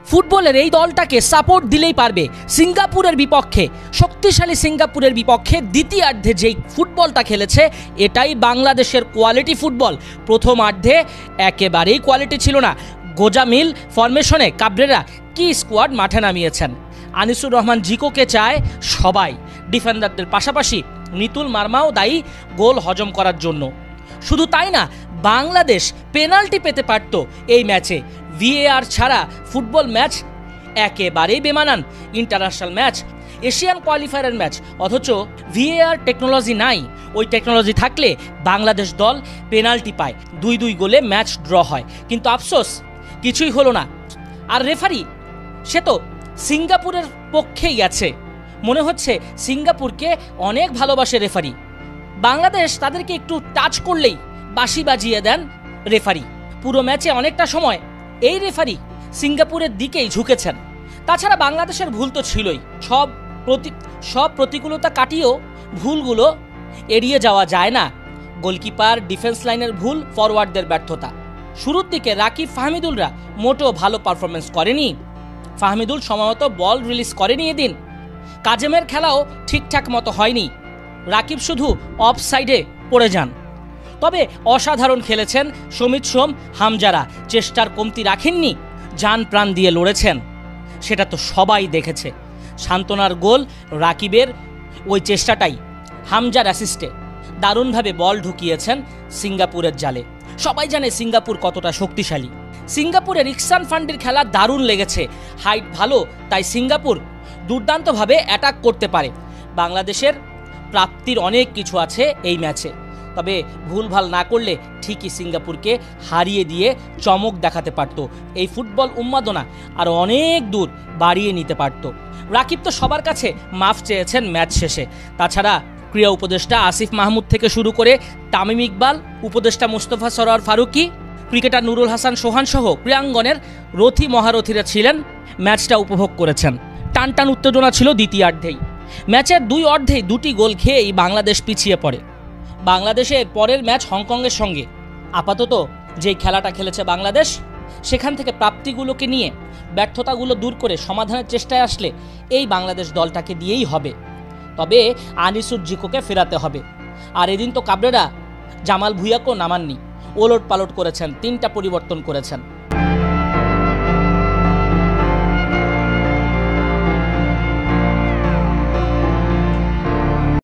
ফুটবলের এই দলটাকে সাপোর্ট দিলেই পারবে। সিঙ্গাপুরের বিপক্ষে, শক্তিশালী সিঙ্গাপুরের বিপক্ষে দ্বিতীয়ার্ধে যেই ফুটবলটা খেলেছে এটাই বাংলাদেশের কোয়ালিটি ফুটবল। প্রথমার্ধে একেবারেই কোয়ালিটি ছিল না। গোজামিল ফরমেশনে কাবরেরা কি স্কোয়াড মাঠে নামিয়েছেন। আনিসুর রহমান জিকোকে চায় সবাই, ডিফেন্ডারদের পাশাপাশি নিতুল মার্মাও দায়ী গোল হজম করার জন্য। শুধু তাই না, বাংলাদেশ পেনাল্টি পেতে পারত এই ম্যাচে। ভিএআর ছাড়া ফুটবল ম্যাচ একেবারেই বেমানান। ইন্টারন্যাশনাল ম্যাচ, এশিয়ান কোয়ালিফায়ারের ম্যাচ, অথচ ভিএআর টেকনোলজি নাই। ওই টেকনোলজি থাকলে বাংলাদেশ দল পেনাল্টি পায়, 2-2 গোলে ম্যাচ ড্র হয়। কিন্তু আফসোস কিছুই হলো না। আর রেফারি, সে তো সিঙ্গাপুরের পক্ষেই আছে। মনে হচ্ছে সিঙ্গাপুরকে অনেক ভালোবাসে রেফারি। বাংলাদেশ তাদেরকে একটু টাচ করলেই বাঁশি বাজিয়ে দেন রেফারি। পুরো ম্যাচে অনেকটা সময় এই রেফারি সিঙ্গাপুরের দিকেই ঝুঁকেছেন। তাছাড়া বাংলাদেশের ভুল তো ছিলই। সব প্রতিকূলতা কাটিয়েও ভুলগুলো এড়িয়ে যাওয়া যায় না। গোলকিপার, ডিফেন্স লাইনের ভুল, ফরওয়ার্ডদের ব্যর্থতা। শুরুর দিকে রাকিব, ফাহমিদুলরা মোটেও ভালো পারফরমেন্স করেনি। ফাহমিদুল সময়মতো বল রিলিজ করেনি এদিন। কাজেমের খেলাও ঠিকঠাক মতো হয়নি। রাকিব শুধু অফ সাইডে পড়ে যান। তবে অসাধারণ খেলেছেন সমিত সোম, হামজারা। চেষ্টার কমতি রাখেননি, জান প্রাণ দিয়ে লড়েছেন। সেটা তো সবাই দেখেছে। সান্ত্বনার গোল রাকিবের ওই চেষ্টাটাই। হামজার অ্যাসিস্টে দারুণভাবে বল ঢুকিয়েছেন সিঙ্গাপুরের জালে। সবাই জানে সিঙ্গাপুর কতটা শক্তিশালী। সিঙ্গাপুরের ইকসান ফান্ডির খেলা দারুণ লেগেছে। হাইট ভালো, তাই সিঙ্গাপুর দুর্দান্তভাবে অ্যাটাক করতে পারে। বাংলাদেশের প্রাপ্তির অনেক কিছু আছে এই ম্যাচে। তবে ভুলভাল না করলে ঠিকই সিঙ্গাপুরকে হারিয়ে দিয়ে চমক দেখাতে পারত। এই ফুটবল উন্মাদনা আরও অনেক দূর বাড়িয়ে নিতে পারত। রাকিব তো সবার কাছে মাফ চেয়েছেন ম্যাচ শেষে। তাছাড়া ক্রীড়া উপদেষ্টা আসিফ মাহমুদ থেকে শুরু করে তামিম ইকবাল, উপদেষ্টা মুস্তফা সরোয়ার ফারুকী, ক্রিকেটার নুরুল হাসান সোহান সহ ক্রীড়াঙ্গনের রথী মহারথীরা ছিলেন, ম্যাচটা উপভোগ করেছেন। টানটান উত্তেজনা ছিল দ্বিতীয়ার্ধেই। ম্যাচের 2 অর্ধেই 2টি গোল খেয়েই বাংলাদেশ পিছিয়ে পড়ে। বাংলাদেশের পরের ম্যাচ হংকংয়ের সঙ্গে। আপাতত যেই খেলাটা খেলেছে বাংলাদেশ, সেখান থেকে প্রাপ্তিগুলোকে নিয়ে ব্যর্থতাগুলো দূর করে সমাধানের চেষ্টায় আসলে এই বাংলাদেশ দলটাকে দিয়েই হবে। তবে আনিসুর জিকোকে ফেরাতে হবে। আর এদিন তো কাবরেরা জামাল ভুঁইয়াকেও নামাননি, ওলট পালট করেছেন, 3টা পরিবর্তন করেছেন।